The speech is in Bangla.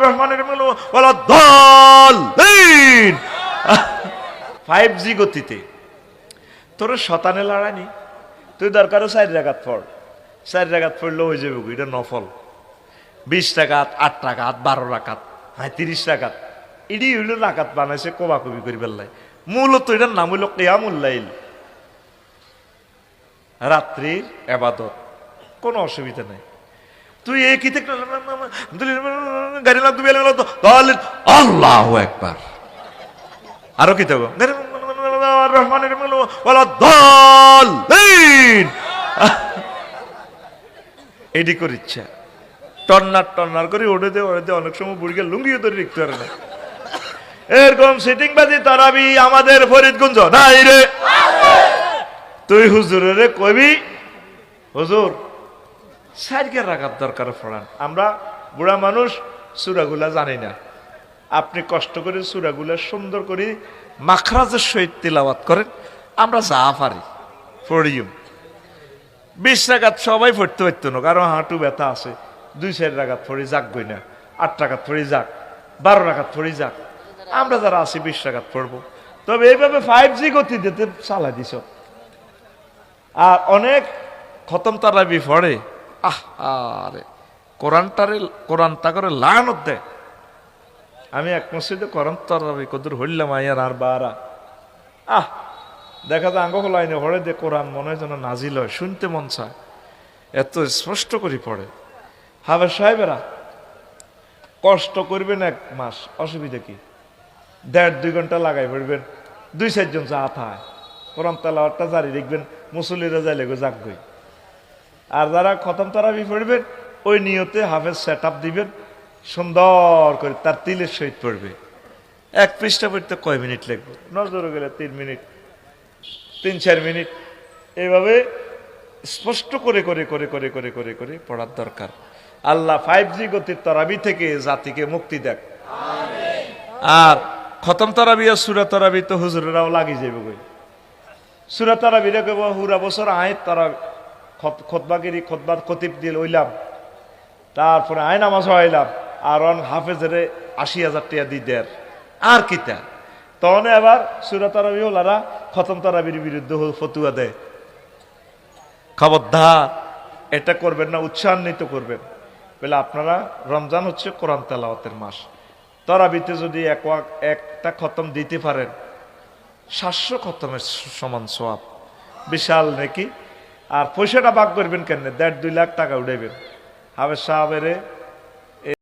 রহমানির রহিম ওয়ালা দাল্লিন। 5G গতিতে তোর শতানে লড়ানি, তুই দরকার 4 রাকাত পড়, 4 রাকাত পড়লেও হয়ে যাবে, এটা নফল। 20 রাকাত, 8 রাকাত, 12 রাকাত, হ্যাঁ 30 রাকাত, এটি হইল রাকাত বানাইছে কোবাকুবি করি বেল্লাই। মূলত এটার নাম হইল কিয়ামুল লাইল, রাত্রির ইবাদত, কোনো অসুবিধা নেই। তুই এই কি থেকে গাড়ি লাগ দিবি আল্লাহু আকবার, আরো কি থাকো রহমানির রহিম ওয়ালা দাল্লিন, এডি করে ইচ্ছা টন্নার করে ওড়ে দে অনেক সময় বুড়িকে লুঙ্গিও ধরে লিখতে পারে না। এরকম সিটিং বাজি তারাবি আমাদের ফরিদগঞ্জ নাই রে। তুই হুজুরে কবি হুজুর 4 রাকাত দরকার পড়ান। আমরা বুড়া মানুষ সূরাগুলা জানি না, আপনি কষ্ট করে সূরাগুলা সুন্দর করে মাখরাজের সহিত তিলাওয়াত করেন, আমরা যা পারি পড়িও। 20 রাকাত সবাই পড়তে পারতো না, কারণ হাঁটু ব্যথা আছে। 2-4 রাকাত পড়ি যাক গই না, 8 রাকাত পড়ি যাক, 12 রাকাত পড়ি যাক। আমরা যারা আছি 20 রাকাত পড়বো। তবে এইভাবে 5G গতি দিতে চালাই দিছ। আর অনেক খতম তারাবি পড়ে, আরে কোরআনটা করে লানত দেয়। আমি এক মসজিদে কোরআন তারাবি কদুর হইলাম আয়ার আর বারা, দেখা যায় আঙ্গ লাইনে হরে দে কোরআন মনে হয় যেন নাজিল হয়, শুনতে মন চায়, এত স্পষ্ট করে পড়ে। হাফেজ সাহেবেরা কষ্ট করবেন 1 মাস, অসুবিধা কি? 1.5-2 ঘন্টা লাগাই পড়বেন, 2-4 জন চা থায় কোরআন তেলাওয়াতটা জারি দেখবেন, মুসল্লিরা যাইলে গো যাক গই। আর যারা খতম তারাবি পড়বেন ওই নিয়তে হাফেজ সেট আপ দিবেন, সুন্দর করে তার তিলের সহিত পড়বে। 1 পৃষ্ঠা পড়তে কয় মিনিট লাগবে? নজরে গেলে 3 মিনিট, 3-4 মিনিট, এইভাবে স্পষ্ট করে করে করে করে করে করে করে পড়ার দরকার। আল্লাহ 5G গতির তারাবি থেকে জাতিকে মুক্তি দেখ। আর খতম তারাবি আর সূরা তারাবি তো হুজুরেরাও লাগি যাবে গই। সূরা তারাবি রে কইব পুরা বছর আয়াত তারা খুতবাগিরি খুতবার খতিব দিয়ে লইলাম, তারপরে আয় নামাজ হইলাম, আর অন হাফেজরে 80,000 টাকা দি দেয়, আর কিতা তখন আবার সূরা তারাবি ওলারা খতম তারাবির বিরুদ্ধে ফতুয়া দেয়। খবরদার এটা করবেন না, উৎসাহান্বিত করবেন। বলে আপনারা, রমজান হচ্ছে কোরআন তেলাওয়াতের মাস, তারাবিতে যদি একটা খতম দিতে পারেন 700 খতমের সমান সওয়াব, বিশাল নাকি। আর পয়সাটা ভাগ করবেন কেন? 1.5-2 লাখ টাকা উঠাইবেন। হাফেজ সাহেবের